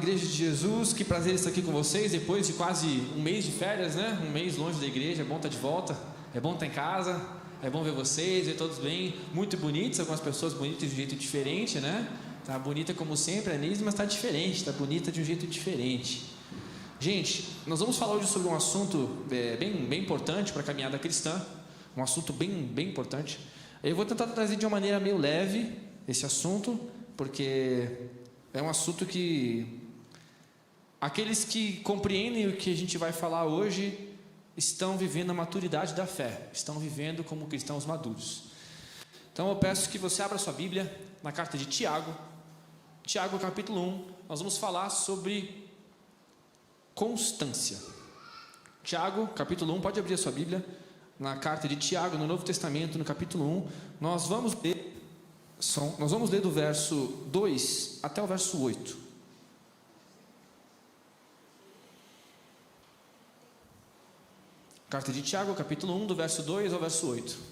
Igreja de Jesus, que prazer estar aqui com vocês, depois de quase um mês de férias, né? Um mês longe da igreja, é bom estar de volta, é bom estar em casa, é bom ver vocês, ver todos bem, muito bonitos, algumas pessoas bonitas de um jeito diferente, né? Tá bonita como sempre, a Nise, mas está diferente, está bonita de um jeito diferente. Gente, nós vamos falar hoje sobre um assunto bem importante para a caminhada cristã, um assunto bem importante. Eu vou tentar trazer de uma maneira meio leve esse assunto, porque é um assunto que aqueles que compreendem o que a gente vai falar hoje estão vivendo a maturidade da fé, estão vivendo como cristãos maduros. Então eu peço que você abra sua Bíblia na carta de Tiago, capítulo 1, nós vamos falar sobre constância. Tiago, capítulo 1, pode abrir a sua Bíblia, na carta de Tiago, no Novo Testamento, no capítulo 1, nós vamos ler do verso 2 até o verso 8. Carta de Tiago, capítulo 1, do verso 2 ao verso 8. Vou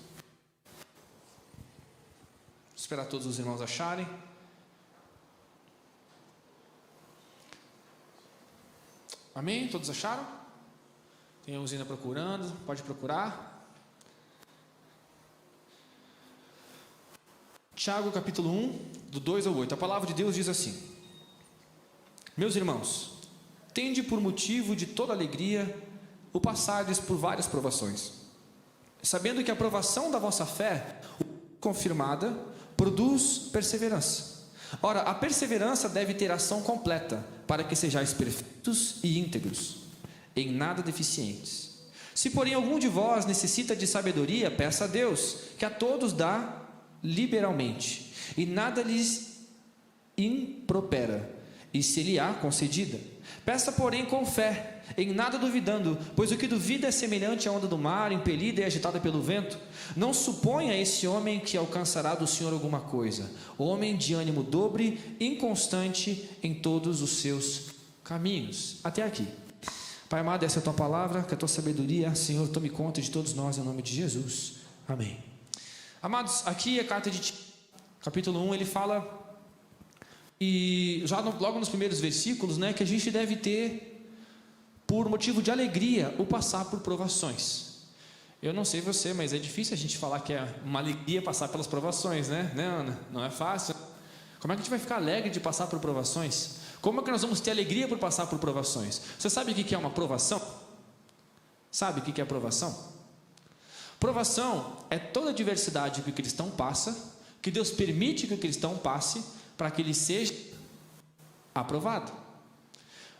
esperar todos os irmãos acharem. Amém? Todos acharam? Tem uns ainda procurando, pode procurar. Tiago capítulo 1, do 2 ao 8, a palavra de Deus diz assim: Meus irmãos, tende por motivo de toda alegria o passardes por várias provações, sabendo que a provação da vossa fé, confirmada, produz perseverança. Ora, a perseverança deve ter ação completa, para que sejais perfeitos e íntegros, em nada deficientes. Se porém algum de vós necessita de sabedoria, peça a Deus, que a todos dá liberalmente, e nada lhes impropera, e se lhe há concedida. Peça, porém, com fé, em nada duvidando, pois o que duvida é semelhante à onda do mar, impelida e agitada pelo vento. Não suponha esse homem que alcançará do Senhor alguma coisa. Homem de ânimo dobre, inconstante em todos os seus caminhos. Até aqui. Pai amado, essa é a tua palavra, que a tua sabedoria, Senhor, tome conta de todos nós, em nome de Jesus. Amém. Amados, aqui a carta de Tiago, capítulo 1, ele fala, e já logo nos primeiros versículos, né, que a gente deve ter, por motivo de alegria, o passar por provações. Eu não sei você, mas é difícil a gente falar que é uma alegria passar pelas provações, né, Ana? Não é fácil. Como é que a gente vai ficar alegre de passar por provações? Como é que nós vamos ter alegria por passar por provações? Você sabe o que é uma provação? Sabe o que é provação? Provação é toda a adversidade que o cristão passa, que Deus permite que o cristão passe, para que ele seja aprovado.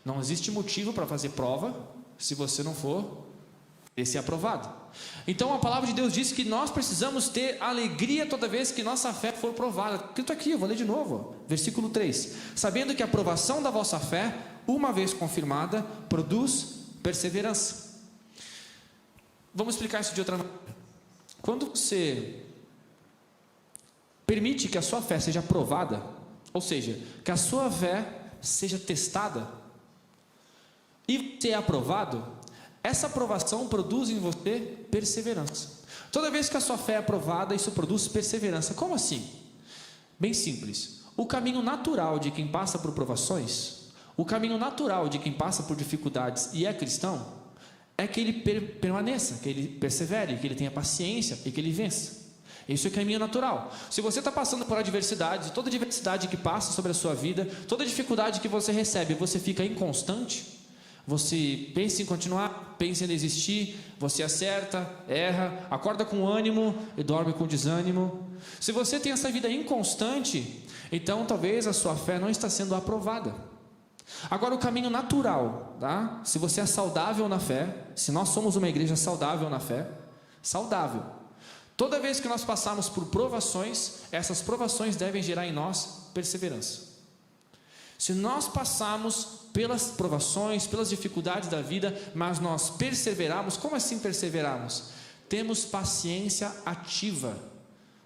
Não existe motivo para fazer prova, se você não for ser aprovado. Então a palavra de Deus diz que nós precisamos ter alegria toda vez que nossa fé for provada. Escrito aqui, eu vou ler de novo, versículo 3. Sabendo que a aprovação da vossa fé, uma vez confirmada, produz perseverança. Vamos explicar isso de outra maneira. Quando você permite que a sua fé seja aprovada, ou seja, que a sua fé seja testada, e ser aprovado, essa aprovação produz em você perseverança. Toda vez que a sua fé é aprovada, isso produz perseverança. Como assim? Bem simples. O caminho natural de quem passa por provações, o caminho natural de quem passa por dificuldades e é cristão, é que ele permaneça, que ele persevere, que ele tenha paciência e que ele vença. Isso é caminho natural. Se você está passando por adversidade, toda adversidade que passa sobre a sua vida, toda dificuldade que você recebe, você fica inconstante, você pensa em continuar, pensa em desistir, você acerta, erra, acorda com ânimo e dorme com desânimo. Se você tem essa vida inconstante, então talvez a sua fé não está sendo aprovada. Agora o caminho natural, tá? Se você é saudável na fé, se nós somos uma igreja saudável na fé, saudável, toda vez que nós passarmos por provações, essas provações devem gerar em nós perseverança. Se nós passarmos pelas provações, pelas dificuldades da vida, mas nós perseverarmos, como assim perseverarmos? Temos paciência ativa,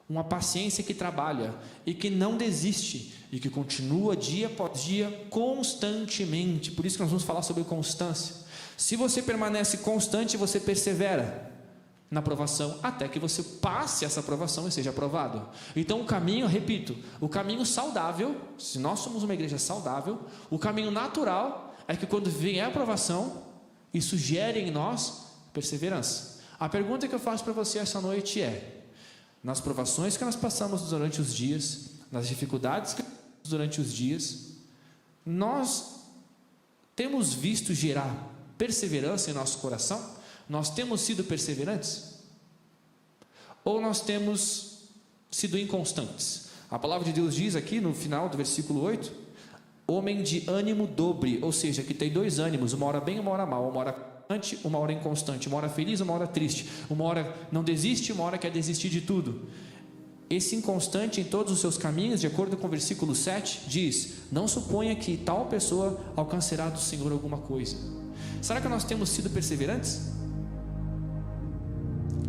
uma paciência que trabalha e que não desiste e que continua dia após dia constantemente. Por isso que nós vamos falar sobre constância. Se você permanece constante, você persevera. na provação até que você passe essa provação e seja aprovado. Então o caminho, repito, o caminho saudável, se nós somos uma igreja saudável, o caminho natural é que quando vier a provação, isso gere em nós perseverança. A pergunta que eu faço para você essa noite é: nas provações que nós passamos durante os dias, nas dificuldades que passamos durante os dias, nós temos visto gerar perseverança em nosso coração? Nós temos sido perseverantes? Ou nós temos sido inconstantes? A palavra de Deus diz aqui no final do versículo 8: homem de ânimo dobre, ou seja, que tem dois ânimos, uma hora bem, uma hora mal, uma hora constante, uma hora inconstante, uma hora feliz, uma hora triste, uma hora não desiste, uma hora quer desistir de tudo. Esse inconstante em todos os seus caminhos, de acordo com o versículo 7, diz: não suponha que tal pessoa alcançará do Senhor alguma coisa. Será que nós temos sido perseverantes?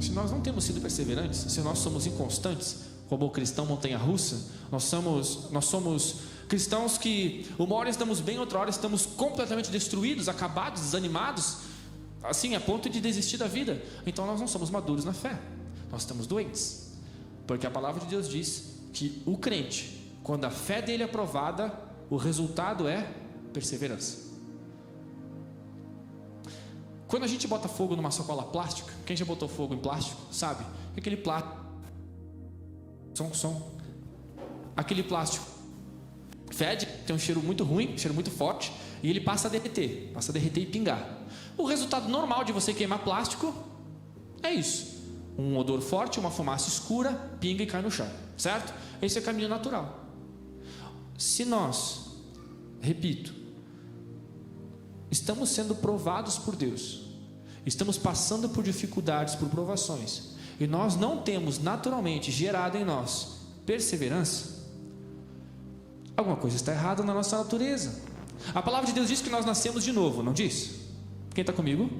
Se nós não temos sido perseverantes, se nós somos inconstantes, como o cristão montanha-russa, nós somos cristãos que uma hora estamos bem, outra hora estamos completamente destruídos, acabados, desanimados, assim, a ponto de desistir da vida. Então nós não somos maduros na fé, nós estamos doentes, porque a palavra de Deus diz que o crente, quando a fé dele é provada, o resultado é perseverança. Quando a gente bota fogo numa sacola plástica, quem já botou fogo em plástico, sabe? Aquele plástico, aquele plástico fede, tem um cheiro muito ruim, cheiro muito forte, e ele passa a derreter e pingar. O resultado normal de você queimar plástico é isso: um odor forte, uma fumaça escura, pinga e cai no chão, certo? Esse é o caminho natural. Se nós, repito, estamos sendo provados por Deus, estamos passando por dificuldades, por provações, e nós não temos naturalmente gerado em nós perseverança, alguma coisa está errada na nossa natureza. A palavra de Deus diz que nós nascemos de novo, não diz? Quem está comigo?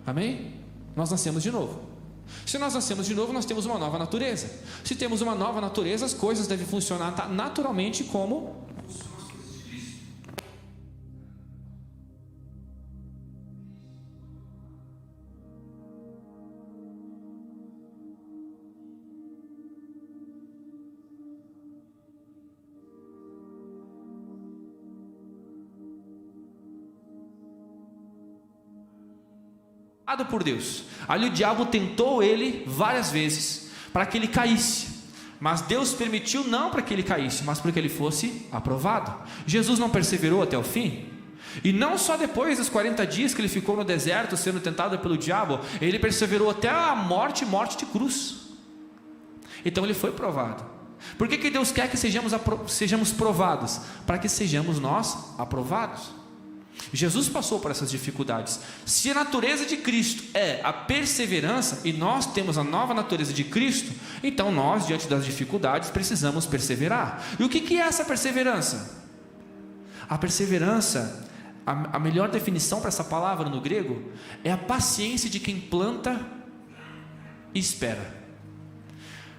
Amém? Nós nascemos de novo. Se nós nascemos de novo, nós temos uma nova natureza. Se temos uma nova natureza, as coisas devem funcionar naturalmente como por Deus. Ali o diabo tentou ele várias vezes para que ele caísse, mas Deus permitiu não para que ele caísse, mas para que ele fosse aprovado. Jesus não perseverou até o fim, e não só depois dos 40 dias que ele ficou no deserto sendo tentado pelo diabo, ele perseverou até a morte de cruz. Então ele foi provado. Por que Deus quer que sejamos provados? Para que sejamos nós aprovados. Jesus passou por essas dificuldades. Se a natureza de Cristo é a perseverança, e nós temos a nova natureza de Cristo, então nós, diante das dificuldades, precisamos perseverar. E o que é essa perseverança? A perseverança, a melhor definição para essa palavra no grego, é a paciência de quem planta e espera.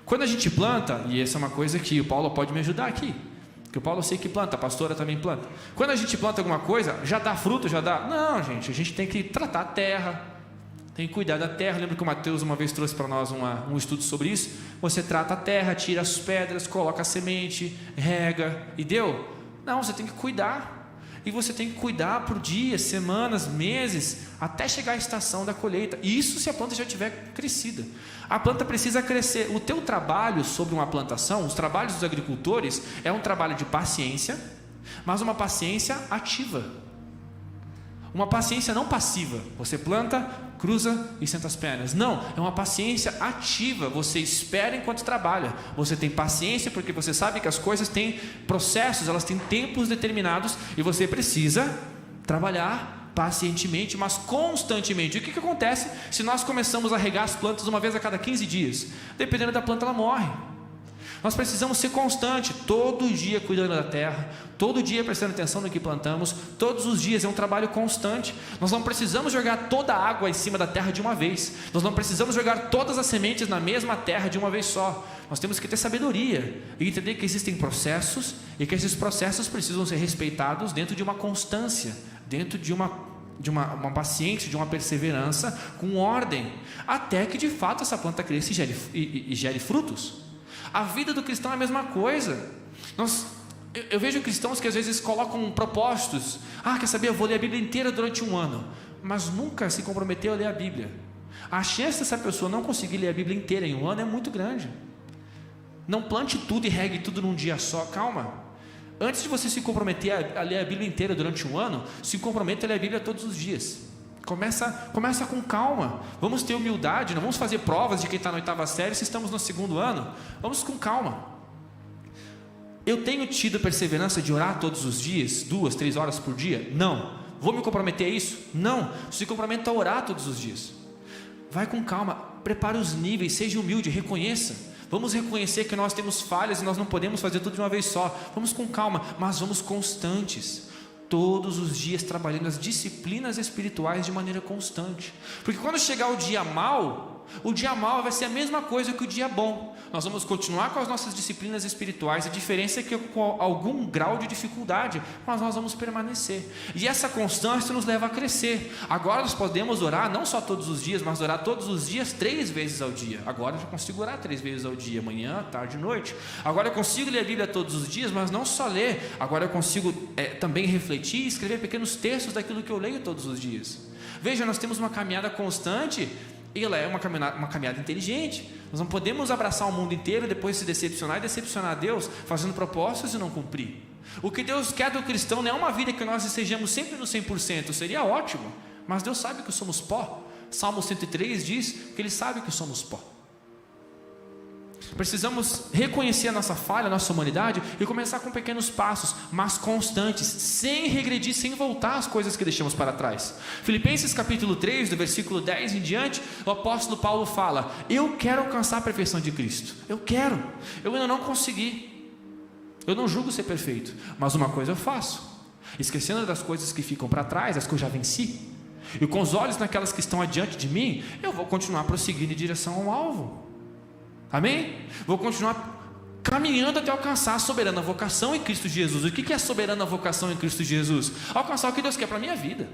Quando a gente planta, e essa é uma coisa que o Paulo pode me ajudar aqui, que o Paulo eu sei que planta, a pastora também planta. Quando a gente planta alguma coisa, já dá fruto, já dá? Não, gente, a gente tem que tratar a terra, tem que cuidar da terra. Lembra que o Mateus uma vez trouxe para nós um estudo sobre isso? Você trata a terra, tira as pedras, coloca a semente, rega, e deu? Não, você tem que cuidar. E você tem que cuidar por dias, semanas, meses, até chegar a estação da colheita. Isso se a planta já tiver crescida. A planta precisa crescer. O teu trabalho sobre uma plantação, os trabalhos dos agricultores, é um trabalho de paciência, mas uma paciência ativa. Uma paciência não passiva. Você planta, cruza e senta as pernas. Não, é uma paciência ativa. Você espera enquanto trabalha. Você tem paciência porque você sabe que as coisas têm processos, elas têm tempos determinados, e você precisa trabalhar pacientemente, mas constantemente. O que acontece se nós começamos a regar as plantas uma vez a cada 15 dias? Dependendo da planta, ela morre. Nós precisamos ser constantes, todo dia cuidando da terra, todo dia prestando atenção no que plantamos, todos os dias, é um trabalho constante. Nós não precisamos jogar toda a água em cima da terra de uma vez, nós não precisamos jogar todas as sementes na mesma terra de uma vez só. Nós temos que ter sabedoria e entender que existem processos, e que esses processos precisam ser respeitados dentro de uma constância, dentro de uma uma paciência, de uma perseverança, com ordem, até que de fato essa planta cresça e gere frutos. A vida do cristão é a mesma coisa. Eu vejo cristãos que às vezes colocam propósitos. Quer saber, eu vou ler a Bíblia inteira durante um ano, mas nunca se comprometeu a ler a Bíblia. A chance dessa pessoa não conseguir ler a Bíblia inteira em um ano é muito grande. Não plante tudo e regue tudo num dia só, calma. Antes de você se comprometer a ler a Bíblia inteira durante um ano, se comprometa a ler a Bíblia todos os dias. Começa com calma. Vamos ter humildade, não vamos fazer provas de quem está na 8ª série se estamos no 2º ano. Vamos com calma. Eu tenho tido perseverança de orar todos os dias, 2, 3 horas por dia? Não. Vou me comprometer a isso? Não. Se comprometa a orar todos os dias. Vai com calma, prepare os níveis, seja humilde, reconheça. Vamos reconhecer que nós temos falhas e nós não podemos fazer tudo de uma vez só. Vamos com calma, mas vamos constantes. Todos os dias trabalhando as disciplinas espirituais de maneira constante. Porque quando chegar o dia mau vai ser a mesma coisa que o dia bom. Nós vamos continuar com as nossas disciplinas espirituais. A diferença é que com algum grau de dificuldade, mas nós vamos permanecer. E essa constância nos leva a crescer. Agora nós podemos orar não só todos os dias, mas orar todos os dias 3 vezes ao dia. Agora eu já consigo orar 3 vezes ao dia, manhã, tarde e noite. Agora eu consigo ler a Bíblia todos os dias, mas não só ler. Agora eu consigo também refletir e escrever pequenos textos daquilo que eu leio todos os dias. Veja, nós temos uma caminhada constante. E ela é uma caminhada inteligente. Nós não podemos abraçar o mundo inteiro e depois se decepcionar e decepcionar a Deus, fazendo propósitos e não cumprir. O que Deus quer do cristão não é uma vida que nós estejamos sempre no 100%, seria ótimo, mas Deus sabe que somos pó. Salmo 103 diz que Ele sabe que somos pó. Precisamos reconhecer a nossa falha, a nossa humanidade e começar com pequenos passos, mas constantes, sem regredir, sem voltar às coisas que deixamos para trás. Filipenses capítulo 3, do versículo 10 em diante, o apóstolo Paulo fala: eu quero alcançar a perfeição de Cristo. Eu ainda não consegui. Eu não julgo ser perfeito, mas uma coisa eu faço, esquecendo das coisas que ficam para trás, as que eu já venci, e com os olhos naquelas que estão adiante de mim, eu vou continuar prosseguindo em direção ao alvo. Amém? Vou continuar caminhando até alcançar a soberana vocação em Cristo Jesus. O que é a soberana vocação em Cristo Jesus? Alcançar o que Deus quer para a minha vida.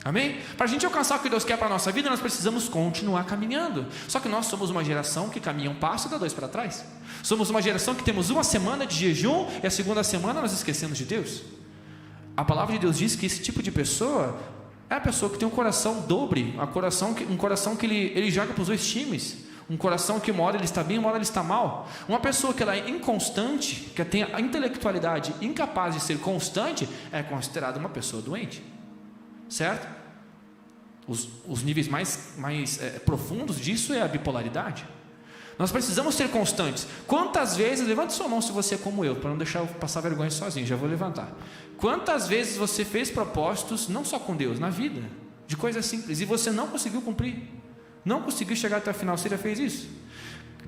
Amém? Para a gente alcançar o que Deus quer para a nossa vida, nós precisamos continuar caminhando. Só que nós somos uma geração que caminha um passo e dá 2 para trás. Somos uma geração que temos uma semana de jejum e a segunda semana nós esquecemos de Deus. A palavra de Deus diz que esse tipo de pessoa é a pessoa que tem um coração dobre, um coração que ele joga para os 2 times. Um coração que uma hora ele está bem, uma hora ele está mal. Uma pessoa que ela é inconstante, que tem a intelectualidade incapaz de ser constante, é considerada uma pessoa doente. Certo? Os níveis mais profundos disso é a bipolaridade. Nós precisamos ser constantes. Quantas vezes, levante sua mão se você é como eu, para não deixar eu passar vergonha sozinho, já vou levantar. Quantas vezes você fez propósitos, não só com Deus, na vida, de coisas simples, e você não conseguiu cumprir? Não conseguiu chegar até o final? Você já fez isso?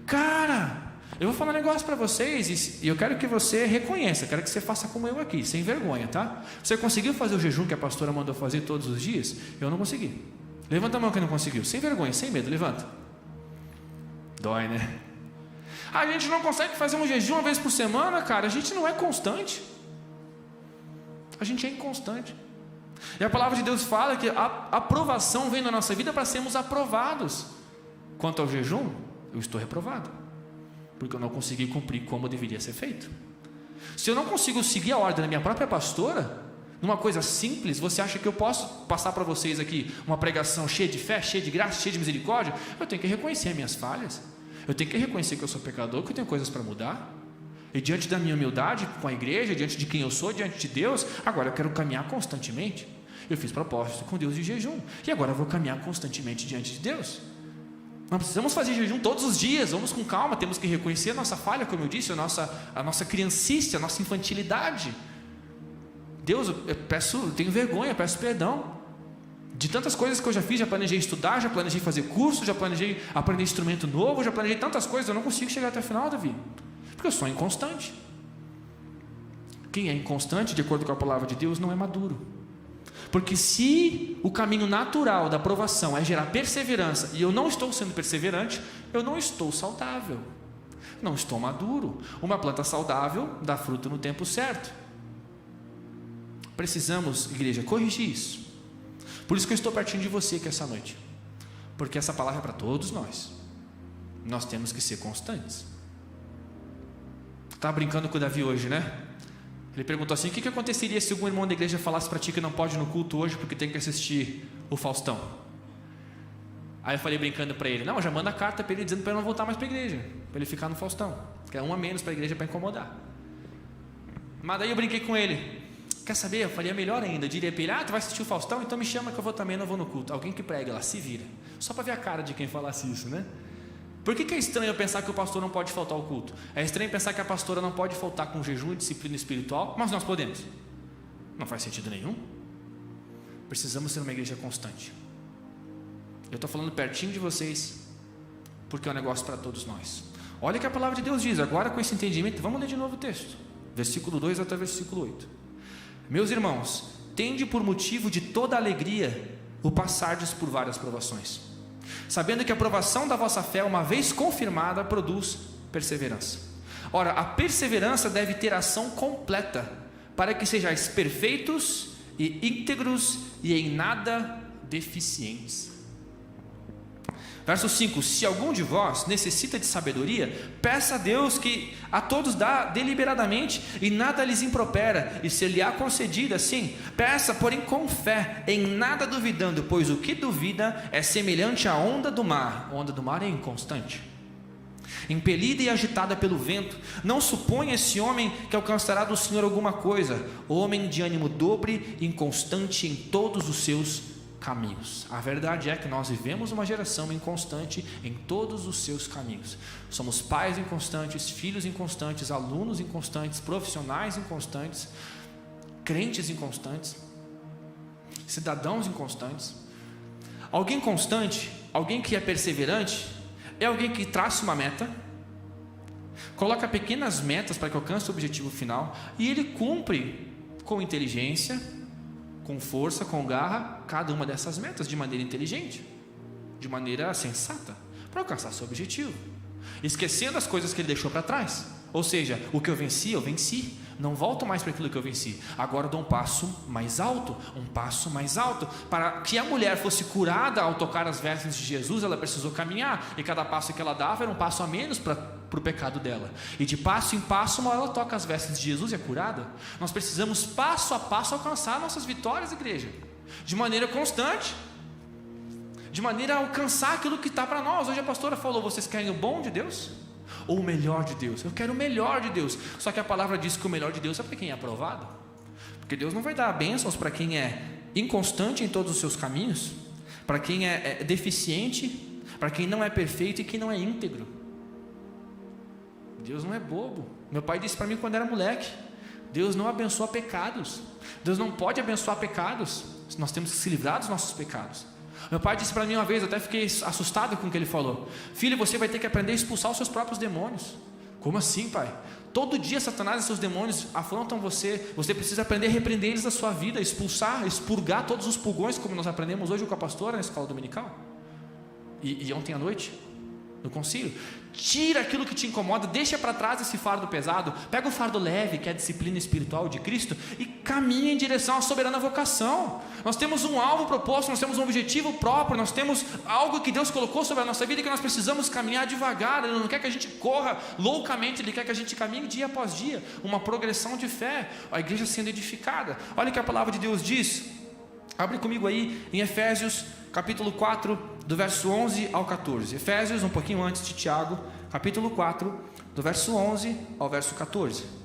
Cara, eu vou falar um negócio para vocês e eu quero que você reconheça, quero que você faça como eu aqui, sem vergonha, tá? Você conseguiu fazer o jejum que a pastora mandou fazer todos os dias? Eu não consegui. Levanta a mão quem não conseguiu, sem vergonha, sem medo, levanta. Dói, né? A gente não consegue fazer um jejum 1 vez por semana, cara. A gente não é constante. A gente é inconstante. E a palavra de Deus fala que a aprovação vem na nossa vida para sermos aprovados. Quanto ao jejum, eu estou reprovado, porque eu não consegui cumprir como deveria ser feito. Se eu não consigo seguir a ordem da minha própria pastora, numa coisa simples, você acha que eu posso passar para vocês aqui uma pregação cheia de fé, cheia de graça, cheia de misericórdia? Eu tenho que reconhecer as minhas falhas. Eu tenho que reconhecer que eu sou pecador, que eu tenho coisas para mudar. E diante da minha humildade com a igreja, diante de quem eu sou, diante de Deus, agora eu quero caminhar constantemente. Eu fiz propósito com Deus de jejum, e agora eu vou caminhar constantemente diante de Deus. Não precisamos fazer jejum todos os dias, vamos com calma, temos que reconhecer a nossa falha, como eu disse, a nossa criancice, a nossa infantilidade. Deus, eu tenho vergonha, peço perdão de tantas coisas que eu já fiz. Já planejei estudar, já planejei fazer curso, já planejei aprender instrumento novo, já planejei tantas coisas, eu não consigo chegar até o final, Davi, porque eu sou inconstante. Quem é inconstante, de acordo com a palavra de Deus, não é maduro. Porque se o caminho natural da aprovação é gerar perseverança, e eu não estou sendo perseverante, eu não estou saudável, não estou maduro. Uma planta saudável dá fruto no tempo certo. Precisamos, igreja, corrigir isso. Por isso que eu estou pertinho de você aqui essa noite, porque essa palavra é para todos nós. Nós temos que ser constantes. Estava brincando com o Davi hoje, né? Ele perguntou assim: o que aconteceria se algum irmão da igreja falasse para ti que não pode ir no culto hoje porque tem que assistir o Faustão? Aí eu falei brincando para ele: não, já manda carta para ele dizendo para ele não voltar mais para a igreja, para ele ficar no Faustão, que é um a menos para a igreja para incomodar. Mas daí eu brinquei com ele: quer saber? Eu faria melhor ainda, eu diria para ele: tu vai assistir o Faustão? Então me chama que eu vou também, não vou no culto. Alguém que pregue lá, se vira. Só para ver a cara de quem falasse isso, né? Por que é estranho eu pensar que o pastor não pode faltar ao culto? É estranho pensar que a pastora não pode faltar com jejum e disciplina espiritual, mas nós podemos. Não faz sentido nenhum. Precisamos ser uma igreja constante. Eu estou falando pertinho de vocês, porque é um negócio para todos nós. Olha o que a palavra de Deus diz, agora com esse entendimento, vamos ler de novo o texto. Versículo 2 até versículo 8. Meus irmãos, tende por motivo de toda alegria o passardes por várias provações, sabendo que a provação da vossa fé, uma vez confirmada, produz perseverança. Ora, a perseverança deve ter ação completa, para que sejais perfeitos e íntegros e em nada deficientes. Verso 5: se algum de vós necessita de sabedoria, peça a Deus, que a todos dá deliberadamente e nada lhes impropera, e ser-lhe-á concedida. Sim, peça, porém com fé, em nada duvidando, pois o que duvida é semelhante à onda do mar. A onda do mar é inconstante, impelida e agitada pelo vento. Não suponha esse homem que alcançará do Senhor alguma coisa. Homem de ânimo dobre, inconstante em todos os seus caminhos. A verdade é que nós vivemos uma geração inconstante em todos os seus caminhos. Somos pais inconstantes, filhos inconstantes, alunos inconstantes, profissionais inconstantes, crentes inconstantes, cidadãos inconstantes. Alguém constante, alguém que é perseverante, é alguém que traça uma meta, coloca pequenas metas para que alcance o objetivo final, e ele cumpre com inteligência, com força, com garra, cada uma dessas metas de maneira inteligente, de maneira sensata, para alcançar seu objetivo, esquecendo as coisas que ele deixou para trás. Ou seja, o que eu venci, não volto mais para aquilo que eu venci, agora dou um passo mais alto, para que a mulher fosse curada ao tocar as vestes de Jesus. Ela precisou caminhar, e cada passo que ela dava era um passo a menos para o pecado dela, e de passo em passo, uma hora ela toca as vestes de Jesus e é curada. Nós precisamos passo a passo alcançar nossas vitórias, igreja, de maneira constante, de maneira a alcançar aquilo que está para nós. Hoje a pastora falou: vocês querem o bom de Deus ou o melhor de Deus? Eu quero o melhor de Deus. Só que a palavra diz que o melhor de Deus é para quem é aprovado, porque Deus não vai dar bênçãos para quem é inconstante em todos os seus caminhos, para quem é deficiente, para quem não é perfeito e quem não é íntegro. Deus não é bobo. Meu pai disse para mim quando era moleque: Deus não abençoa pecados. Deus não pode abençoar pecados. Nós temos que se livrar dos nossos pecados. Meu pai disse para mim uma vez, eu até fiquei assustado com o que ele falou: filho, você vai ter que aprender a expulsar os seus próprios demônios. Como assim, pai? Todo dia Satanás e seus demônios afrontam você. Você precisa aprender a repreender eles da sua vida, expulsar, expurgar todos os pulgões, como nós aprendemos hoje com a pastora na escola dominical e ontem à noite no concílio. Tira aquilo que te incomoda, deixa para trás esse fardo pesado, pega o fardo leve, que é a disciplina espiritual de Cristo, e caminha em direção à soberana vocação. Nós temos um alvo proposto, nós temos um objetivo próprio, nós temos algo que Deus colocou sobre a nossa vida, que nós precisamos caminhar devagar. Ele não quer que a gente corra loucamente, Ele quer que a gente caminhe dia após dia, uma progressão de fé, a igreja sendo edificada. Olha o que a palavra de Deus diz. Abre comigo aí em Efésios capítulo 4, do verso 11 ao 14. Efésios, um pouquinho antes de Tiago, capítulo 4, do verso 11 ao verso 14.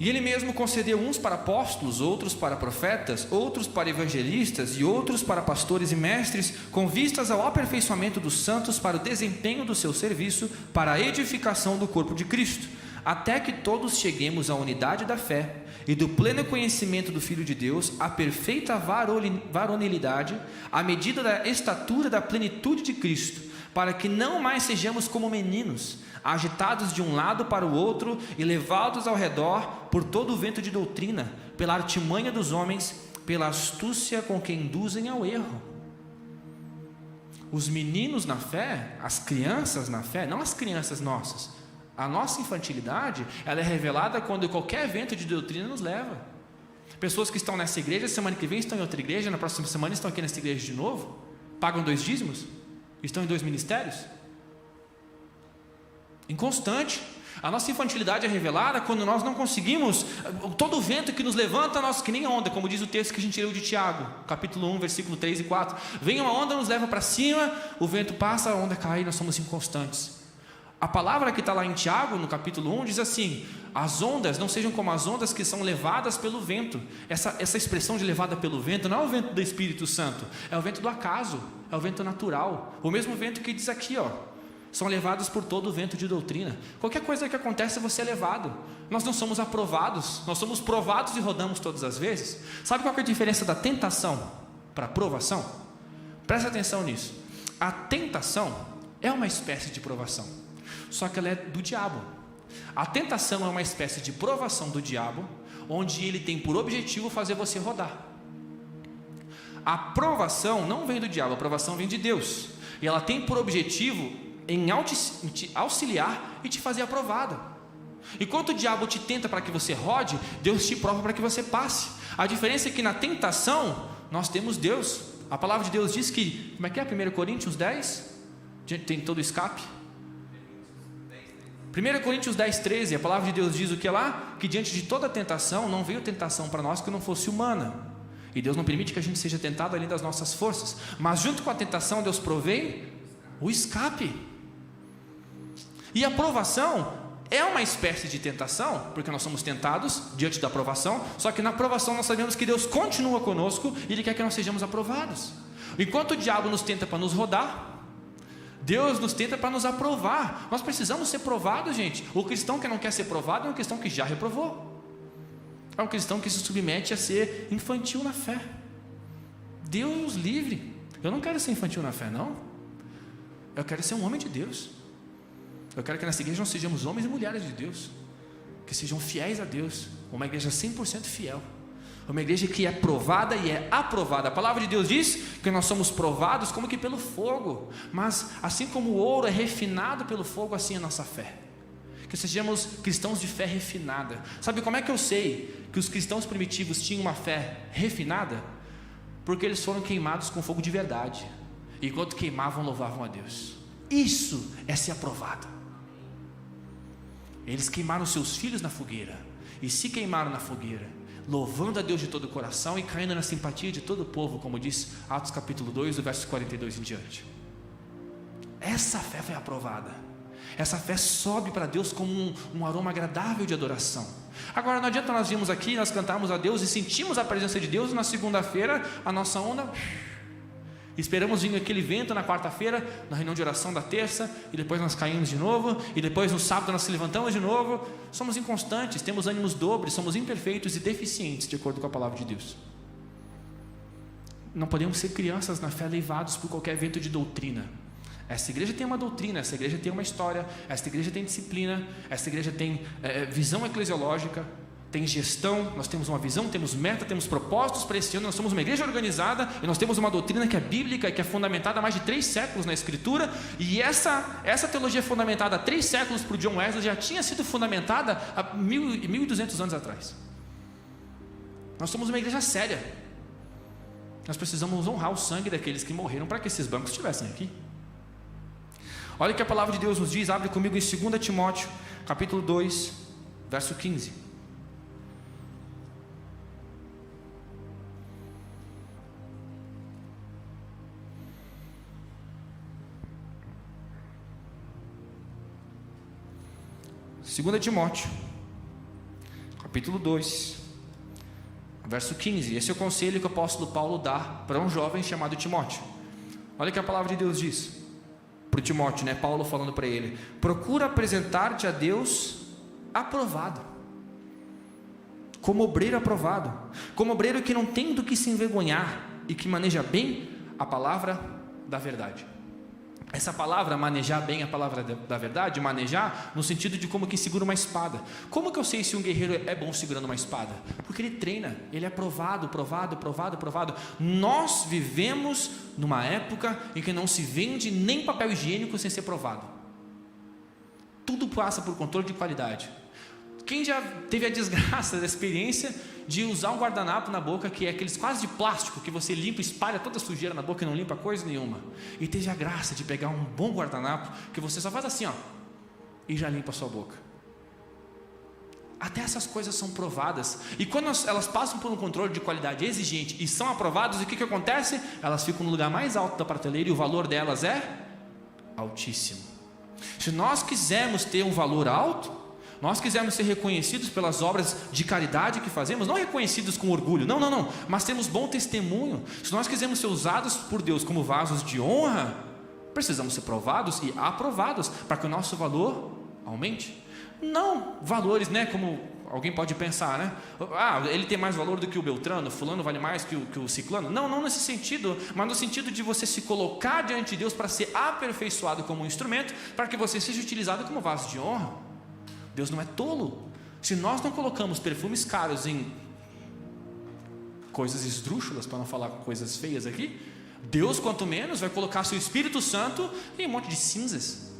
E Ele mesmo concedeu uns para apóstolos, outros para profetas, outros para evangelistas e outros para pastores e mestres, com vistas ao aperfeiçoamento dos santos, para o desempenho do seu serviço, para a edificação do corpo de Cristo, até que todos cheguemos à unidade da fé e do pleno conhecimento do Filho de Deus, à perfeita varonilidade, à medida da estatura da plenitude de Cristo, para que não mais sejamos como meninos, agitados de um lado para o outro e levados ao redor por todo o vento de doutrina, pela artimanha dos homens, pela astúcia com que induzem ao erro. os meninos na fé, as crianças na fé, não as crianças nossas, a nossa infantilidade, ela é revelada quando qualquer evento de doutrina nos leva. Pessoas que estão nessa igreja, semana que vem estão em outra igreja, na próxima semana estão aqui nessa igreja de novo, pagam 2 dízimos, estão em 2 ministérios. Inconstante. A nossa infantilidade é revelada quando nós não conseguimos, todo o vento que nos levanta, nós, que nem a onda, como diz o texto que a gente leu de Tiago, capítulo 1, versículo 3 e 4. Vem uma onda, nos leva para cima, o vento passa, a onda cai e nós somos inconstantes. A palavra que está lá em Tiago, no capítulo 1, diz assim: as ondas não sejam como as ondas que são levadas pelo vento. Essa expressão de levada pelo vento não é o vento do Espírito Santo, é o vento do acaso, é o vento natural. O mesmo vento que diz aqui, são levados por todo o vento de doutrina. Qualquer coisa que acontece, você é levado. Nós não somos aprovados, nós somos provados e rodamos todas as vezes. Sabe qual é a diferença da tentação para a provação? Presta atenção nisso. A tentação é uma espécie de provação, só que ela é do diabo. A tentação é uma espécie de provação do diabo, onde ele tem por objetivo fazer você rodar. A provação não vem do diabo, a provação vem de Deus, e ela tem por objetivo em te auxiliar e te fazer aprovado. Enquanto o diabo te tenta para que você rode, Deus te prova para que você passe. A diferença é que na tentação nós temos Deus. A palavra de Deus diz que, como é que é? 1 Coríntios 10, tem todo o escape. 1 Coríntios 10, 13, a palavra de Deus diz o que lá? Que diante de toda tentação, não veio tentação para nós que não fosse humana. E Deus não permite que a gente seja tentado além das nossas forças. Mas junto com a tentação, Deus provém o escape. E a provação é uma espécie de tentação, porque nós somos tentados diante da provação, só que na provação nós sabemos que Deus continua conosco e Ele quer que nós sejamos aprovados. Enquanto o diabo nos tenta para nos rodar, Deus nos tenta para nos aprovar. Nós precisamos ser provados, gente. O cristão que não quer ser provado é um cristão que já reprovou. É um cristão que se submete a ser infantil na fé. Deus nos livre. Eu não quero ser infantil na fé, não. Eu quero ser um homem de Deus. Eu quero que nessa igreja nós sejamos homens e mulheres de Deus, que sejam fiéis a Deus, uma igreja 100% fiel, uma igreja que é provada e é aprovada. A palavra de Deus diz que nós somos provados como que pelo fogo, mas assim como o ouro é refinado pelo fogo, assim é a nossa fé, que sejamos cristãos de fé refinada. Sabe como é que eu sei que os cristãos primitivos tinham uma fé refinada? Porque eles foram queimados com fogo de verdade, e enquanto queimavam, louvavam a Deus. Isso é ser aprovado. Eles queimaram seus filhos na fogueira, e se queimaram na fogueira, louvando a Deus de todo o coração e caindo na simpatia de todo o povo, como diz Atos capítulo 2, do verso 42 em diante. Essa fé foi aprovada. Essa fé sobe para Deus como um aroma agradável de adoração. Agora não adianta nós virmos aqui, nós cantarmos a Deus e sentimos a presença de Deus, e na segunda-feira a nossa onda... Esperamos vir aquele vento na quarta-feira, na reunião de oração da terça, e depois nós caímos de novo, e depois no sábado nós se levantamos de novo. Somos inconstantes, temos ânimos dobres, somos imperfeitos e deficientes, de acordo com a palavra de Deus. Não podemos ser crianças na fé levados por qualquer vento de doutrina. Essa igreja tem uma doutrina, essa igreja tem uma história, essa igreja tem disciplina, essa igreja tem visão eclesiológica, tem gestão, nós temos uma visão, temos meta, temos propósitos para esse ano. Nós somos uma igreja organizada e nós temos uma doutrina que é bíblica e que é fundamentada há mais de 3 séculos na Escritura. E essa teologia fundamentada há 3 séculos por John Wesley já tinha sido fundamentada há 1.200 anos atrás. Nós somos uma igreja séria. Nós precisamos honrar o sangue daqueles que morreram para que esses bancos estivessem aqui. Olha o que a palavra de Deus nos diz. Abre comigo em 2 Timóteo capítulo 2, verso 15. Segunda Timóteo, capítulo 2, verso 15. Esse é o conselho que o apóstolo Paulo dá para um jovem chamado Timóteo. Olha o que a palavra de Deus diz para o Timóteo, Paulo falando para ele: procura apresentar-te a Deus aprovado, como obreiro aprovado, como obreiro que não tem do que se envergonhar e que maneja bem a palavra da verdade. Essa palavra, manejar bem, a palavra da verdade, manejar no sentido de como quem segura uma espada. Como que eu sei se um guerreiro é bom segurando uma espada? Porque ele treina, ele é provado. Nós vivemos numa época em que não se vende nem papel higiênico sem ser provado. Tudo passa por controle de qualidade. Quem já teve a desgraça da experiência de usar um guardanapo na boca, que é aqueles quase de plástico, que você limpa, espalha toda a sujeira na boca e não limpa coisa nenhuma, e teve a graça de pegar um bom guardanapo, que você só faz assim, ó, e já limpa a sua boca. Até essas coisas são provadas, e quando elas passam por um controle de qualidade exigente e são aprovadas, o que acontece? Elas ficam no lugar mais alto da prateleira e o valor delas é altíssimo. Se nós quisermos ter um valor alto, nós quisermos ser reconhecidos pelas obras de caridade que fazemos, não reconhecidos com orgulho, não, mas temos bom testemunho. Se nós quisermos ser usados por Deus como vasos de honra, precisamos ser provados e aprovados para que o nosso valor aumente. Não valores, como alguém pode pensar, ele tem mais valor do que o Beltrano, fulano vale mais que o ciclano. Não nesse sentido, mas no sentido de você se colocar diante de Deus para ser aperfeiçoado como um instrumento, para que você seja utilizado como vaso de honra. Deus não é tolo. Se nós não colocamos perfumes caros em coisas esdrúxulas, para não falar coisas feias aqui, Deus quanto menos vai colocar seu Espírito Santo em um monte de cinzas.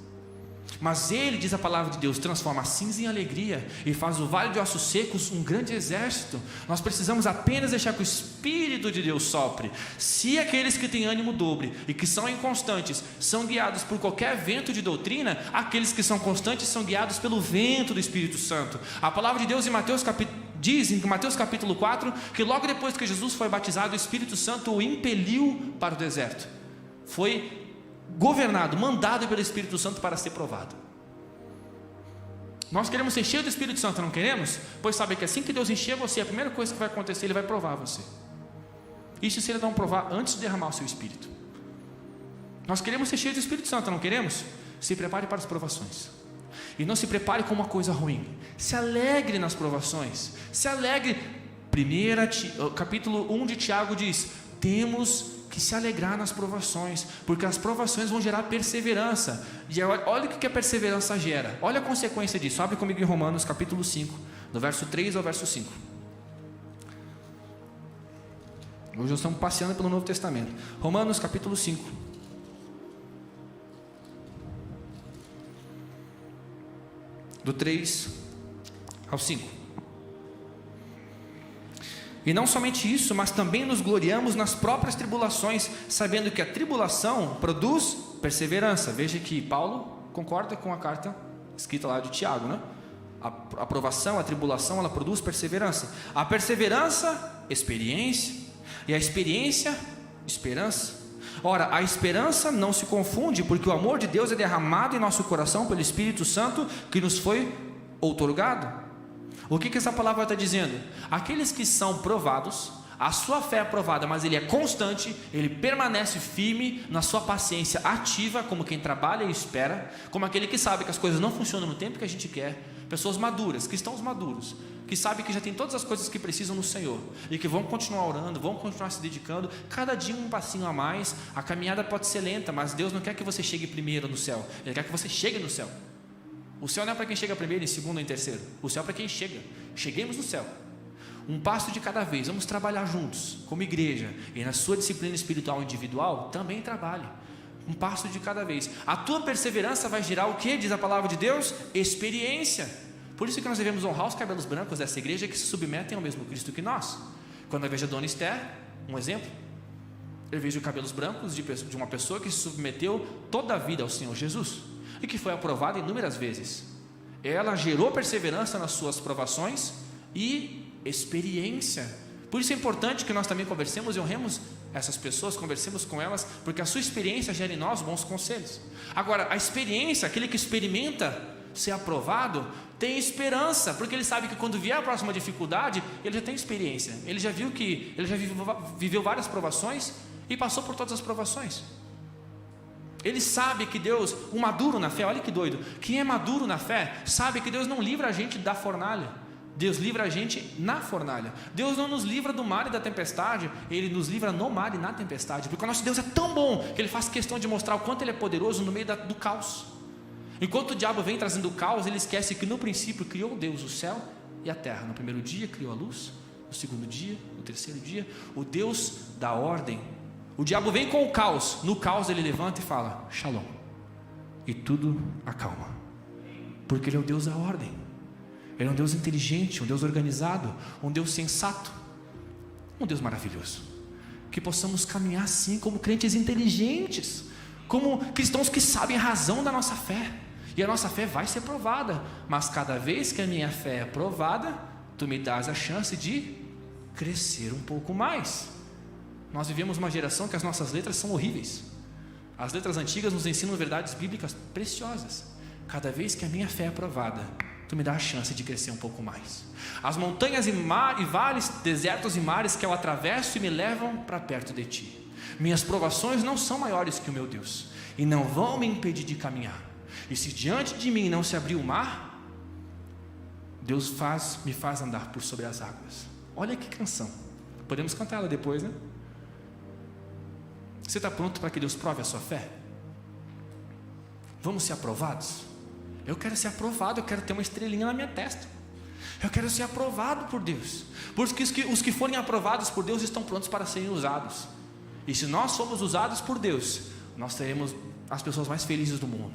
Mas Ele, diz a palavra de Deus, transforma a cinza em alegria e faz o vale de ossos secos um grande exército. Nós precisamos apenas deixar que o Espírito de Deus sopre. Se aqueles que têm ânimo dobre e que são inconstantes são guiados por qualquer vento de doutrina, aqueles que são constantes são guiados pelo vento do Espírito Santo. A palavra de Deus diz em Mateus capítulo 4 que logo depois que Jesus foi batizado, o Espírito Santo o impeliu para o deserto. Foi governado, mandado pelo Espírito Santo para ser provado. Nós queremos ser cheios do Espírito Santo, não queremos? Pois sabe que assim que Deus encher você, a primeira coisa que vai acontecer, Ele vai provar você. Isso se Ele não provar antes de derramar o seu Espírito. Nós queremos ser cheios do Espírito Santo, não queremos? Se prepare para as provações. E não se prepare com uma coisa ruim. Se alegre nas provações. Se alegre. Capítulo 1 de Tiago diz: temos que se alegrar nas provações, porque as provações vão gerar perseverança. E olha o que a perseverança gera. Olha a consequência disso. Abre comigo em Romanos capítulo 5, do verso 3 ao verso 5. Hoje nós estamos passeando pelo Novo Testamento. Romanos capítulo 5, do 3 ao 5. E não somente isso, mas também nos gloriamos nas próprias tribulações, sabendo que a tribulação produz perseverança. Veja que Paulo concorda com a carta escrita lá de Tiago, A provação, a tribulação, ela produz perseverança. A perseverança, experiência. E a experiência, esperança. Ora, a esperança não se confunde, porque o amor de Deus é derramado em nosso coração pelo Espírito Santo que nos foi outorgado. O que essa palavra está dizendo? Aqueles que são provados, a sua fé é provada, mas ele é constante, ele permanece firme na sua paciência ativa, como quem trabalha e espera, como aquele que sabe que as coisas não funcionam no tempo que a gente quer. Pessoas maduras, cristãos maduros, que sabem que já tem todas as coisas que precisam no Senhor e que vão continuar orando, vão continuar se dedicando, cada dia um passinho a mais. A caminhada pode ser lenta, mas Deus não quer que você chegue primeiro no céu, Ele quer que você chegue no céu. O céu não é para quem chega primeiro, em segundo ou em terceiro. O céu é para quem chega. Cheguemos no céu. Um passo de cada vez. Vamos trabalhar juntos, como igreja. E na sua disciplina espiritual individual, também trabalhe. Um passo de cada vez. A tua perseverança vai gerar o que? Diz a palavra de Deus? Experiência. Por isso que nós devemos honrar os cabelos brancos dessa igreja que se submetem ao mesmo Cristo que nós. Quando eu vejo a Dona Esther, um exemplo, eu vejo cabelos brancos de uma pessoa que se submeteu toda a vida ao Senhor Jesus e que foi aprovada inúmeras vezes. Ela gerou perseverança nas suas provações e experiência. Por isso é importante que nós também conversemos e honremos essas pessoas, conversemos com elas, porque a sua experiência gera em nós bons conselhos. Agora, a experiência, aquele que experimenta ser aprovado, tem esperança, porque ele sabe que quando vier a próxima dificuldade, ele já tem experiência, ele já viveu várias provações e passou por todas as provações. Ele sabe que Deus, um maduro na fé, olha que doido, quem é maduro na fé, sabe que Deus não livra a gente da fornalha. Deus livra a gente na fornalha. Deus não nos livra do mar e da tempestade, Ele nos livra no mar e na tempestade, porque o nosso Deus é tão bom, que Ele faz questão de mostrar o quanto Ele é poderoso no meio do caos. Enquanto o diabo vem trazendo o caos, ele esquece que no princípio criou Deus o céu e a terra. No primeiro dia criou a luz, no segundo dia, no terceiro dia, o Deus da ordem. O diabo vem com o caos, no caos ele levanta e fala, Shalom, e tudo acalma, porque Ele é o Deus da ordem. Ele é um Deus inteligente, um Deus organizado, um Deus sensato, um Deus maravilhoso. Que possamos caminhar assim como crentes inteligentes, como cristãos que sabem a razão da nossa fé. E a nossa fé vai ser provada, mas cada vez que a minha fé é provada, Tu me dás a chance de crescer um pouco mais. Nós vivemos uma geração que as nossas letras são horríveis. As letras antigas nos ensinam verdades bíblicas preciosas. Cada vez que a minha fé é provada, Tu me dá a chance de crescer um pouco mais. As montanhas e vales, desertos e mares que eu atravesso e me levam para perto de Ti. Minhas provações não são maiores que o meu Deus, e não vão me impedir de caminhar. E se diante de mim não se abrir o mar, Deus me faz andar por sobre as águas. Olha que canção. Podemos cantar ela depois, né? Você está pronto para que Deus prove a sua fé? Vamos ser aprovados? Eu quero ser aprovado, eu quero ter uma estrelinha na minha testa. Eu quero ser aprovado por Deus, porque os que forem aprovados por Deus estão prontos para serem usados. E se nós formos usados por Deus, nós seremos as pessoas mais felizes do mundo.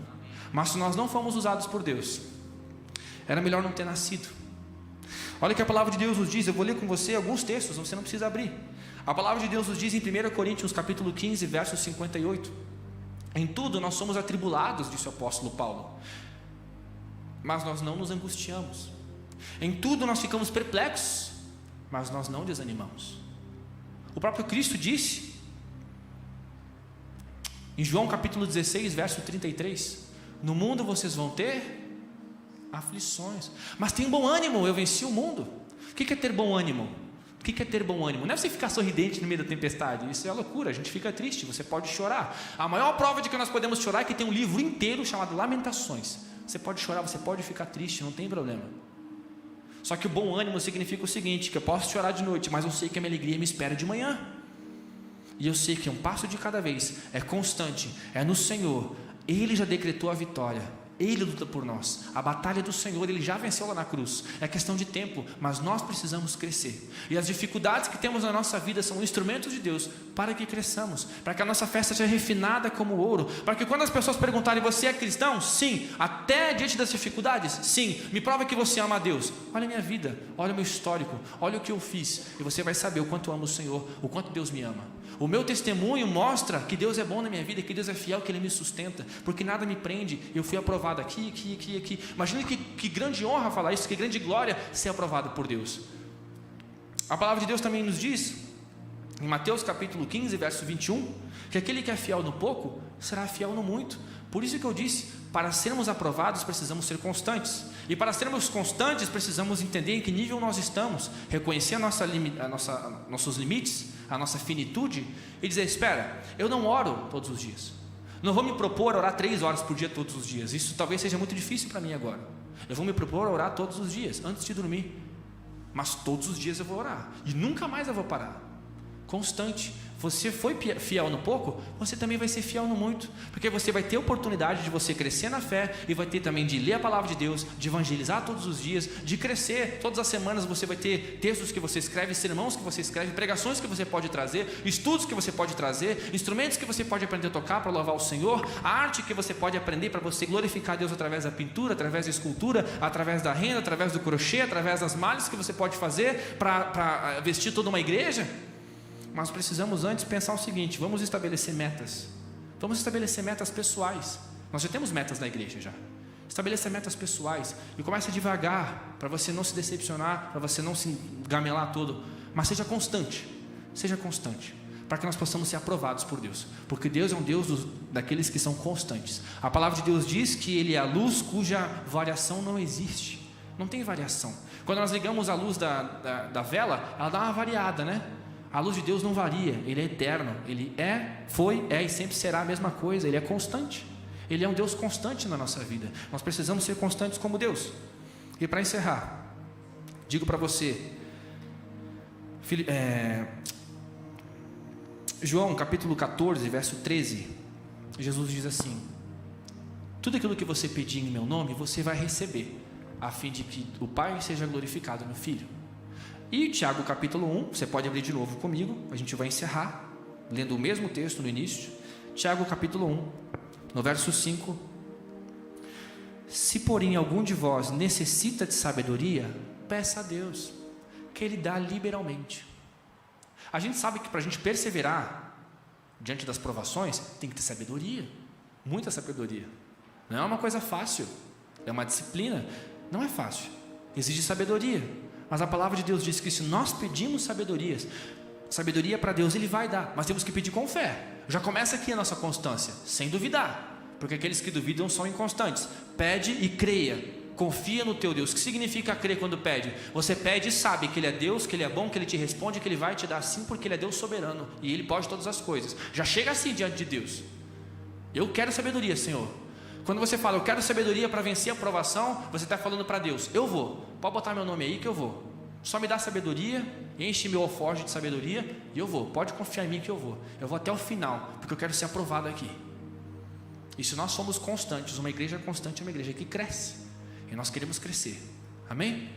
Mas se nós não formos usados por Deus, era melhor não ter nascido. Olha o que a palavra de Deus nos diz. Eu vou ler com você alguns textos, você não precisa abrir. A palavra de Deus nos diz em 1 Coríntios capítulo 15, verso 58. Em tudo nós somos atribulados, disse o apóstolo Paulo, mas nós não nos angustiamos. Em tudo nós ficamos perplexos, mas nós não desanimamos. O próprio Cristo disse em João capítulo 16, verso 33, no mundo vocês vão ter aflições, mas tem bom ânimo, eu venci o mundo. O que é ter bom ânimo? O que é ter bom ânimo? Não é você ficar sorridente no meio da tempestade, isso é loucura, a gente fica triste, você pode chorar. A maior prova de que nós podemos chorar é que tem um livro inteiro chamado Lamentações. Você pode chorar, você pode ficar triste, não tem problema. Só que o bom ânimo significa o seguinte, que eu posso chorar de noite, mas eu sei que a minha alegria me espera de manhã. E eu sei que um passo de cada vez, é constante, é no Senhor. Ele já decretou a vitória, Ele luta por nós. A batalha do Senhor, Ele já venceu lá na cruz. É questão de tempo, mas nós precisamos crescer. E as dificuldades que temos na nossa vida são instrumentos de Deus para que cresçamos, para que a nossa fé seja refinada como ouro, para que quando as pessoas perguntarem, você é cristão? Sim. Até diante das dificuldades? Sim. Me prova que você ama a Deus. Olha a minha vida, olha o meu histórico, olha o que eu fiz, e você vai saber o quanto eu amo o Senhor, o quanto Deus me ama. O meu testemunho mostra que Deus é bom na minha vida, que Deus é fiel, que Ele me sustenta, porque nada me prende. Eu fui aprovado aqui. Imagina que grande honra falar isso, que grande glória ser aprovado por Deus. A palavra de Deus também nos diz, em Mateus capítulo 15, verso 21, que aquele que é fiel no pouco, será fiel no muito. Por isso que eu disse, para sermos aprovados precisamos ser constantes, e para sermos constantes precisamos entender em que nível nós estamos, reconhecer nossos limites, a nossa finitude, e dizer, espera, eu não oro todos os dias, não vou me propor a orar 3 horas por dia todos os dias, isso talvez seja muito difícil para mim agora. Eu vou me propor a orar todos os dias, antes de dormir, mas todos os dias eu vou orar, e nunca mais eu vou parar. Constante. Você foi fiel no pouco, você também vai ser fiel no muito, porque você vai ter oportunidade de você crescer na fé, e vai ter também de ler a palavra de Deus, de evangelizar todos os dias, de crescer. Todas as semanas você vai ter textos que você escreve, sermãos que você escreve, pregações que você pode trazer, estudos que você pode trazer, instrumentos que você pode aprender a tocar para louvar o Senhor, a arte que você pode aprender para você glorificar Deus através da pintura, através da escultura, através da renda, através do crochê, através das malhas que você pode fazer para vestir toda uma igreja. Mas precisamos antes pensar o seguinte, vamos estabelecer metas. Vamos estabelecer metas pessoais. Nós já temos metas na igreja já. Estabeleça metas pessoais e comece devagar, para você não se decepcionar, para você não se gamelar todo, mas seja constante, para que nós possamos ser aprovados por Deus, porque Deus é um Deus daqueles que são constantes. A palavra de Deus diz que Ele é a luz cuja variação não existe, não tem variação. Quando nós ligamos a luz da vela, ela dá uma variada, né? A luz de Deus não varia, Ele é eterno, Ele foi e sempre será a mesma coisa, Ele é constante, Ele é um Deus constante na nossa vida. Nós precisamos ser constantes como Deus. E para encerrar, Digo para você, João capítulo 14, verso 13, Jesus diz assim: tudo aquilo que você pedir em meu nome, você vai receber, a fim de que o Pai seja glorificado no Filho. E Tiago capítulo 1, você pode abrir de novo comigo, a gente vai encerrar, lendo o mesmo texto no início. Tiago capítulo 1, no verso 5: se porém algum de vós necessita de sabedoria, peça a Deus, que Ele dá liberalmente. A gente sabe que para a gente perseverar diante das provações, tem que ter sabedoria, muita sabedoria. Não é uma coisa fácil, é uma disciplina, não é fácil, exige sabedoria. Mas a palavra de Deus diz que se nós pedimos sabedoria para Deus, Ele vai dar, mas temos que pedir com fé. Já começa aqui a nossa constância, sem duvidar, porque aqueles que duvidam são inconstantes. Pede e creia, confia no teu Deus. O que significa crer quando pede? Você pede e sabe que Ele é Deus, que Ele é bom, que Ele te responde, que Ele vai te dar sim, porque Ele é Deus soberano e Ele pode todas as coisas. Já chega assim diante de Deus: eu quero sabedoria, Senhor. Quando você fala, eu quero sabedoria para vencer a provação, você está falando para Deus: eu vou, pode botar meu nome aí que eu vou. Só me dá sabedoria, enche meu alforje de sabedoria e eu vou. Pode confiar em mim que eu vou até o final, porque eu quero ser aprovado aqui. E se nós somos constantes, uma igreja constante é uma igreja que cresce, e nós queremos crescer, amém?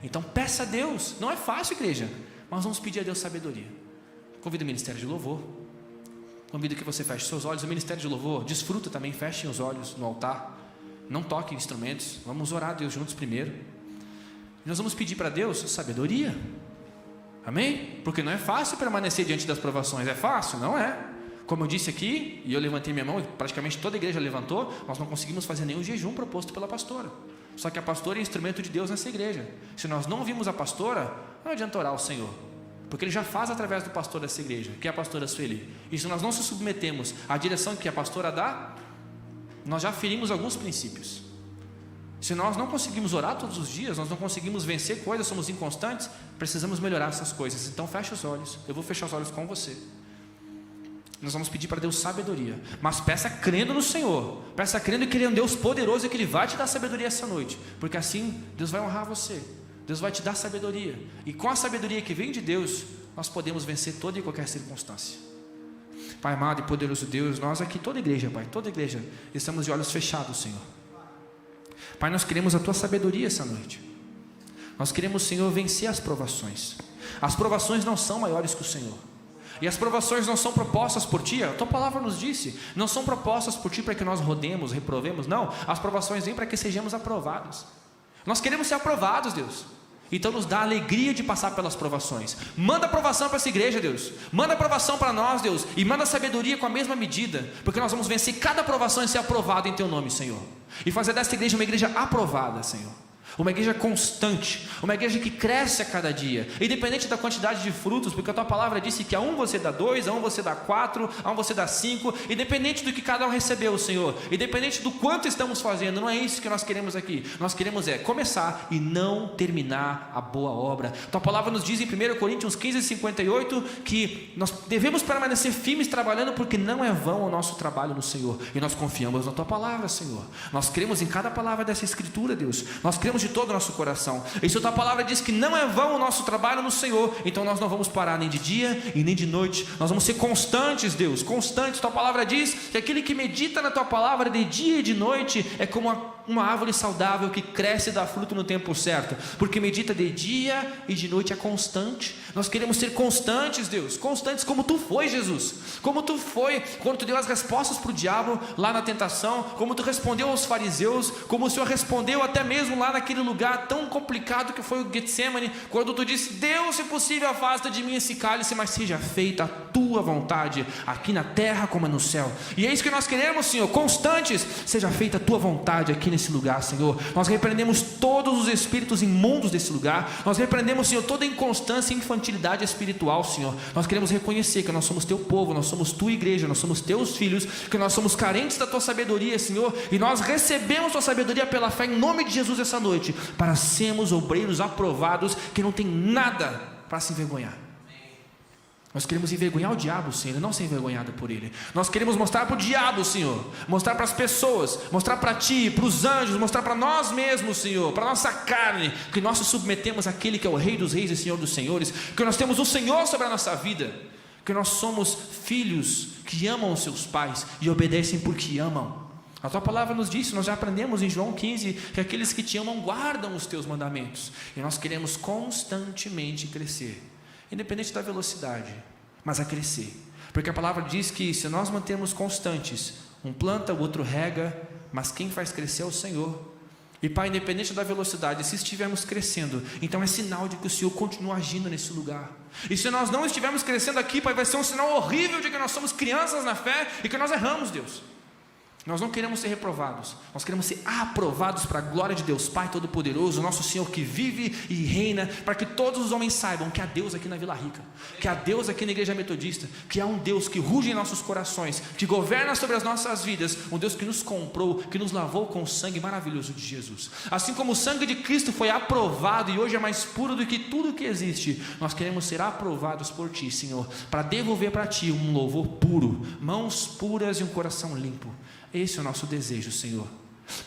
Então peça a Deus, não é fácil, igreja, mas vamos pedir a Deus sabedoria. Convido o ministério de louvor, convido que você feche seus olhos. O ministério de louvor, desfruta também, fechem os olhos no altar, não toquem instrumentos, vamos orar a Deus juntos primeiro. E nós vamos pedir para Deus sabedoria, amém? Porque não é fácil permanecer diante das provações, é fácil? Não é. Como eu disse aqui, e eu levantei minha mão, e praticamente toda a igreja levantou, nós não conseguimos fazer nenhum jejum proposto pela pastora. Só que a pastora é instrumento de Deus nessa igreja. Se nós não vimos a pastora, não adianta orar ao Senhor, porque Ele já faz através do pastor dessa igreja, que é a pastora Sueli. E se nós não se submetemos à direção que a pastora dá, nós já ferimos alguns princípios. Se nós não conseguimos orar todos os dias, nós não conseguimos vencer coisas, somos inconstantes, precisamos melhorar essas coisas. Então feche os olhos, eu vou fechar os olhos com você. Nós vamos pedir para Deus sabedoria, mas peça crendo no Senhor, peça crendo que Ele é um Deus poderoso e que Ele vai te dar sabedoria essa noite, porque assim Deus vai honrar você, Deus vai te dar sabedoria, e com a sabedoria que vem de Deus, nós podemos vencer toda e qualquer circunstância. Pai amado e poderoso Deus, nós aqui, toda igreja, Pai, toda igreja, estamos de olhos fechados, Senhor. Pai, nós queremos a Tua sabedoria essa noite, nós queremos, Senhor, vencer as provações. As provações não são maiores que o Senhor, e as provações não são propostas por Ti, a Tua palavra nos disse, não são propostas por Ti para que nós rodemos, reprovemos, não, as provações vêm para que sejamos aprovados. Nós queremos ser aprovados, Deus, então nos dá a alegria de passar pelas provações. Manda aprovação para essa igreja, Deus, manda aprovação para nós, Deus, e manda sabedoria com a mesma medida, porque nós vamos vencer cada aprovação e ser aprovado em Teu nome, Senhor, e fazer desta igreja uma igreja aprovada, Senhor, uma igreja constante, uma igreja que cresce a cada dia, independente da quantidade de frutos, porque a Tua palavra disse que a um você dá 2, a um você dá 4, a um você dá 5, independente do que cada um recebeu, Senhor, independente do quanto estamos fazendo, não é isso que nós queremos aqui. Nós queremos começar e não terminar a boa obra. Tua palavra nos diz em 1 Coríntios 15:58 que nós devemos permanecer firmes trabalhando, porque não é vão o nosso trabalho no Senhor, e nós confiamos na Tua palavra, Senhor. Nós cremos em cada palavra dessa escritura, Deus, nós cremos de todo o nosso coração. E se a Tua palavra diz que não é vão o nosso trabalho no Senhor, então nós não vamos parar nem de dia e nem de noite, nós vamos ser constantes, Deus, constantes. Tua palavra diz que aquele que medita na Tua palavra de dia e de noite é como uma árvore saudável que cresce e dá fruto no tempo certo, porque medita de dia e de noite, é constante. Nós queremos ser constantes, Deus, constantes como Tu foi, Jesus, como Tu foi quando Tu deu as respostas para o diabo lá na tentação, como Tu respondeu aos fariseus, como o Senhor respondeu até mesmo lá naquele lugar tão complicado que foi o Getsemane, quando Tu disse: Deus, se possível, afasta de mim esse cálice, mas seja feita a Tua vontade, aqui na terra como é no céu. E é isso que nós queremos, Senhor, constantes. Seja feita a Tua vontade aqui nesse lugar, Senhor. Nós repreendemos todos os espíritos imundos desse lugar, nós repreendemos, Senhor, toda inconstância e infantilidade espiritual, Senhor. Nós queremos reconhecer que nós somos Teu povo, nós somos Tua igreja, nós somos Teus filhos, que nós somos carentes da Tua sabedoria, Senhor, e nós recebemos Tua sabedoria pela fé em nome de Jesus essa noite, para sermos obreiros aprovados, que não tem nada para se envergonhar. Nós queremos envergonhar o diabo, Senhor, e não ser envergonhado por ele. Nós queremos mostrar para o diabo, Senhor, mostrar para as pessoas, mostrar para Ti, para os anjos, mostrar para nós mesmos, Senhor, para a nossa carne, que nós nos submetemos àquele que é o Rei dos Reis e Senhor dos Senhores, que nós temos o Senhor sobre a nossa vida, que nós somos filhos que amam os seus pais e obedecem porque amam. A Tua palavra nos diz, nós já aprendemos em João 15, que aqueles que Te amam guardam os Teus mandamentos, e nós queremos constantemente crescer, independente da velocidade, mas a crescer, porque a palavra diz que se nós mantermos constantes, um planta, o outro rega, mas quem faz crescer é o Senhor. E Pai, independente da velocidade, se estivermos crescendo, então é sinal de que o Senhor continua agindo nesse lugar. E se nós não estivermos crescendo aqui, Pai, vai ser um sinal horrível de que nós somos crianças na fé e que nós erramos, Deus. Nós não queremos ser reprovados, nós queremos ser aprovados para a glória de Deus Pai Todo-Poderoso, nosso Senhor que vive e reina, para que todos os homens saibam que há Deus aqui na Vila Rica, que há Deus aqui na Igreja Metodista, que há um Deus que ruge em nossos corações, que governa sobre as nossas vidas, um Deus que nos comprou, que nos lavou com o sangue maravilhoso de Jesus. Assim como o sangue de Cristo foi aprovado e hoje é mais puro do que tudo que existe, nós queremos ser aprovados por Ti, Senhor, para devolver para Ti um louvor puro, mãos puras e um coração limpo. Esse é o nosso desejo, Senhor.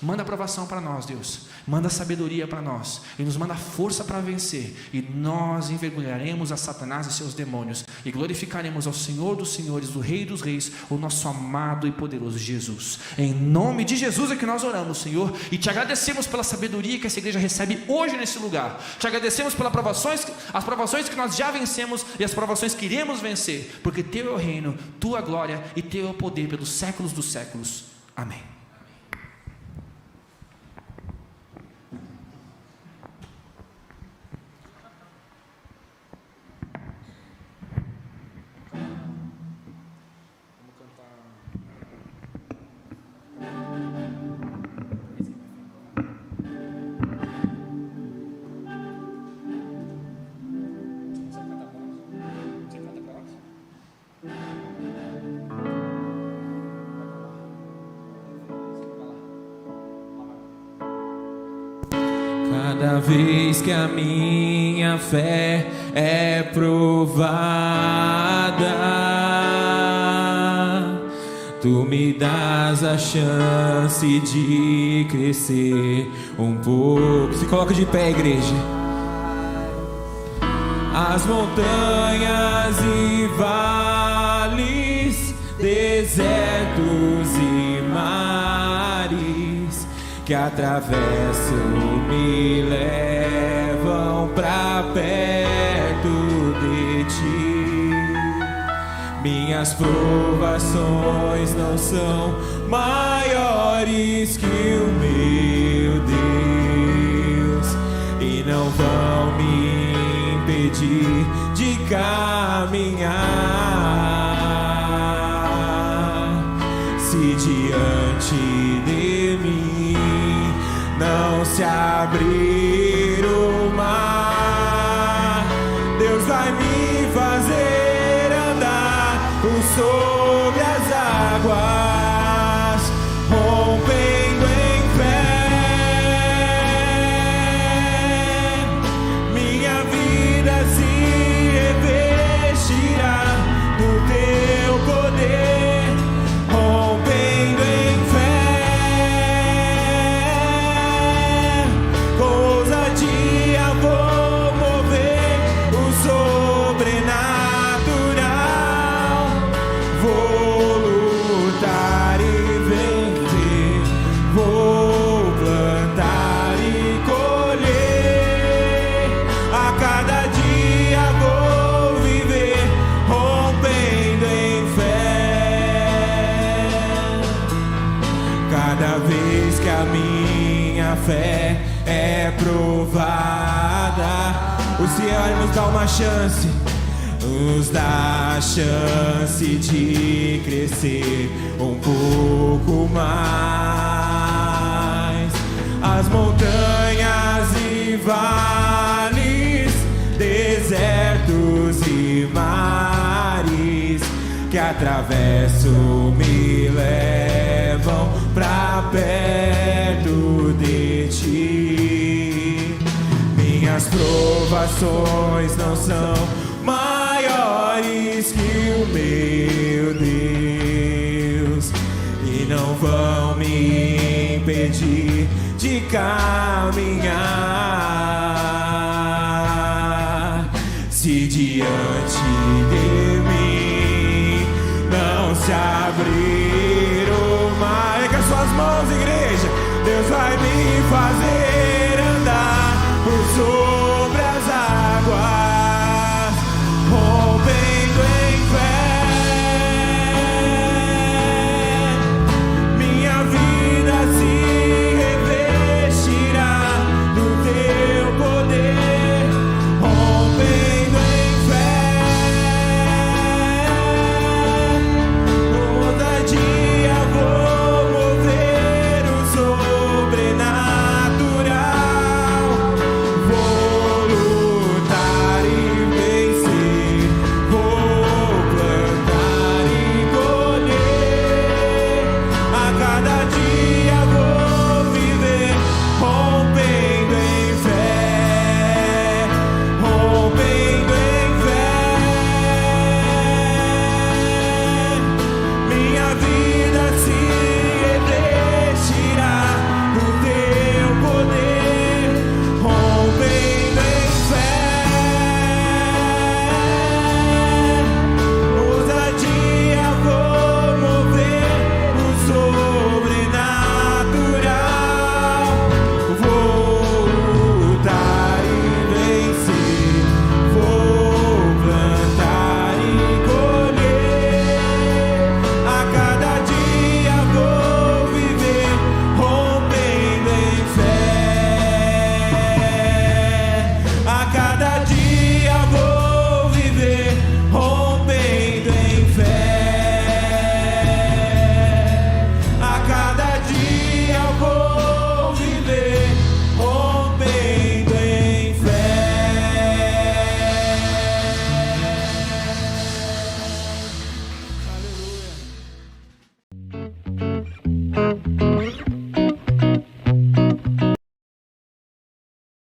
Manda aprovação para nós, Deus. Manda sabedoria para nós. E nos manda força para vencer. E nós envergonharemos a Satanás e seus demônios. E glorificaremos ao Senhor dos Senhores, o Rei dos Reis, o nosso amado e poderoso Jesus. Em nome de Jesus é que nós oramos, Senhor. E Te agradecemos pela sabedoria que essa igreja recebe hoje nesse lugar. Te agradecemos pelas provações que nós já vencemos e as provações que iremos vencer. Porque Teu é o reino, Tua glória e Teu é o poder pelos séculos dos séculos. Amém. Cada vez que a minha fé é provada, Tu me dás a chance de crescer um pouco. Se coloca de pé, igreja. As montanhas e vales, desertos e mares que atravessam me levam pra perto de Ti. Minhas provações não são maiores que o meu Deus e não vão me impedir de caminhar. Se diante de mim não se abrir o mar, Deus vai me fazer andar por sobre as águas, rompendo em fé. Minha vida se revestirá do Teu poder, rompendo em fé. Vou mover o sobrenatural, vou lutar e vencer, vou plantar e colher. A cada dia vou viver rompendo em fé. Cada vez que a minha fé é provada, o Senhor nos dá uma chance, nos dá a chance de crescer um pouco mais. As montanhas e vales, desertos e mares que atravesso me levam pra perto de Ti. Minhas provações não são maiores maiores que o meu Deus e não vão me impedir de caminhar. Se diante dele